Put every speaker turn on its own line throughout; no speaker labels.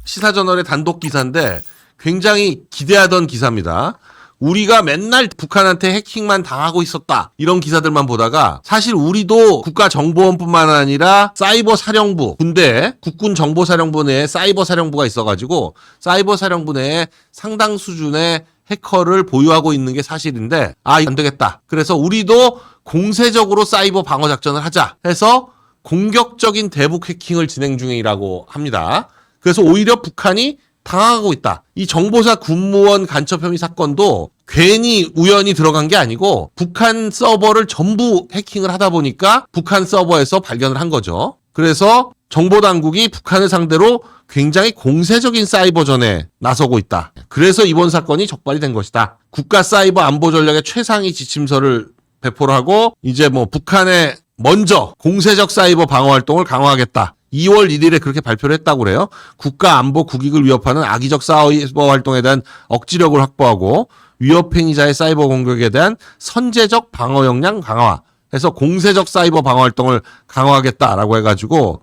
시사저널의 단독 기사인데 굉장히 기대하던 기사입니다. 우리가 맨날 북한한테 해킹만 당하고 있었다. 이런 기사들만 보다가 사실 우리도 국가정보원뿐만 아니라 사이버사령부, 군대, 국군정보사령부 내에 사이버사령부가 있어가지고 사이버사령부 내에 상당 수준의 해커를 보유하고 있는 게 사실인데 이거 안 되겠다. 그래서 우리도 공세적으로 사이버 방어 작전을 하자 해서 공격적인 대북 해킹을 진행 중이라고 합니다. 그래서 오히려 북한이 당하고 있다. 이 정보사 군무원 간첩 혐의 사건도 괜히 우연히 들어간 게 아니고 북한 서버를 전부 해킹을 하다 보니까 북한 서버에서 발견을 한 거죠. 그래서 정보당국이 북한을 상대로 굉장히 공세적인 사이버전에 나서고 있다. 그래서 이번 사건이 적발이 된 것이다. 국가 사이버 안보 전략의 최상위 지침서를 배포를 하고 이제 북한에 먼저 공세적 사이버 방어 활동을 강화하겠다. 2월 1일에 그렇게 발표를 했다고 그래요. 국가 안보 국익을 위협하는 악의적 사이버 활동에 대한 억지력을 확보하고 위협 행위자의 사이버 공격에 대한 선제적 방어 역량 강화 해서 공세적 사이버 방어 활동을 강화하겠다라고 해가지고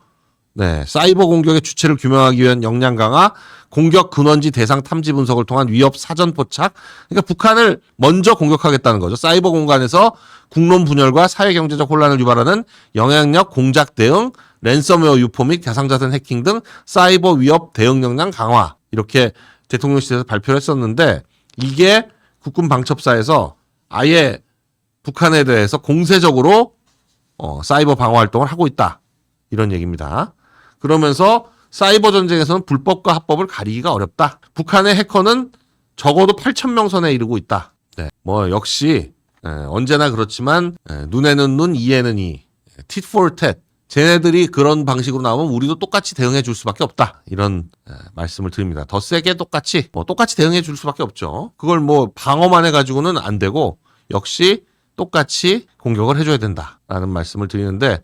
사이버 공격의 주체를 규명하기 위한 역량 강화, 공격 근원지 대상 탐지 분석을 통한 위협 사전 포착. 그러니까 북한을 먼저 공격하겠다는 거죠. 사이버 공간에서 국론 분열과 사회경제적 혼란을 유발하는 영향력 공작 대응, 랜섬웨어 유포 및 가상자산 해킹 등 사이버 위협 대응 역량 강화. 이렇게 대통령실에서 발표를 했었는데 이게 국군 방첩사에서 아예 북한에 대해서 공세적으로 사이버 방어 활동을 하고 있다. 이런 얘기입니다. 그러면서 사이버 전쟁에서는 불법과 합법을 가리기가 어렵다. 북한의 해커는 적어도 8,000명 선에 이르고 있다. 역시 언제나 그렇지만 눈에는 눈, 이에는 이. tit for tat. 쟤네들이 그런 방식으로 나오면 우리도 똑같이 대응해 줄 수밖에 없다. 이런 말씀을 드립니다. 더 세게 똑같이 대응해 줄 수밖에 없죠. 그걸 방어만 해가지고는 안 되고 역시 똑같이 공격을 해줘야 된다라는 말씀을 드리는데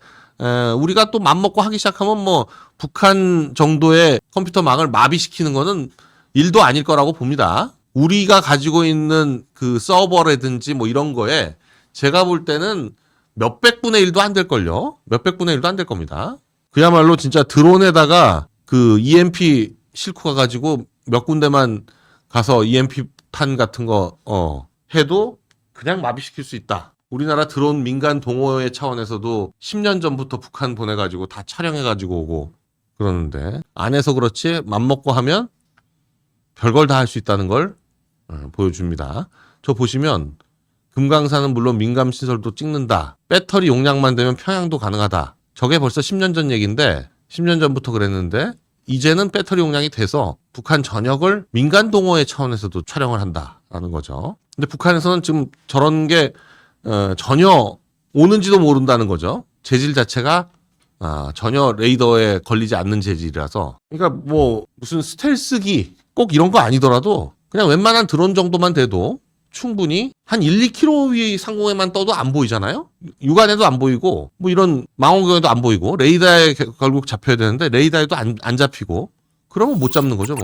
우리가 또 맘먹고 하기 시작하면 북한 정도의 컴퓨터망을 마비시키는 거는 일도 아닐 거라고 봅니다. 우리가 가지고 있는 그 서버라든지 이런 거에 제가 볼 때는 몇백분의 1도 안 될걸요. 몇백분의 1도 안 될 겁니다. 그야말로 진짜 드론에다가 그 EMP 싣고 가가지고 몇 군데만 가서 EMP 탄 같은 거 해도 그냥 마비시킬 수 있다. 우리나라 드론 민간 동호회 차원에서도 10년 전부터 북한 보내가지고 다 촬영해가지고 오고 그러는데 안에서 그렇지 맘먹고 하면 별걸 다 할 수 있다는 걸 보여줍니다. 저 보시면 금강산은 물론 민감 시설도 찍는다. 배터리 용량만 되면 평양도 가능하다. 저게 벌써 10년 전 얘기인데 10년 전부터 그랬는데 이제는 배터리 용량이 돼서 북한 전역을 민간 동호회 차원에서도 촬영을 한다라는 거죠. 근데 북한에서는 지금 저런 게 전혀 오는지도 모른다는 거죠. 재질 자체가 전혀 레이더에 걸리지 않는 재질이라서 그러니까 무슨 스텔스기 꼭 이런 거 아니더라도 그냥 웬만한 드론 정도만 돼도 충분히 한 1, 2km 위 상공에만 떠도 안 보이잖아요. 육안에도 안 보이고 이런 망원경에도 안 보이고 레이더에 결국 잡혀야 되는데 레이더에도 안 잡히고 그러면 못 잡는 거죠.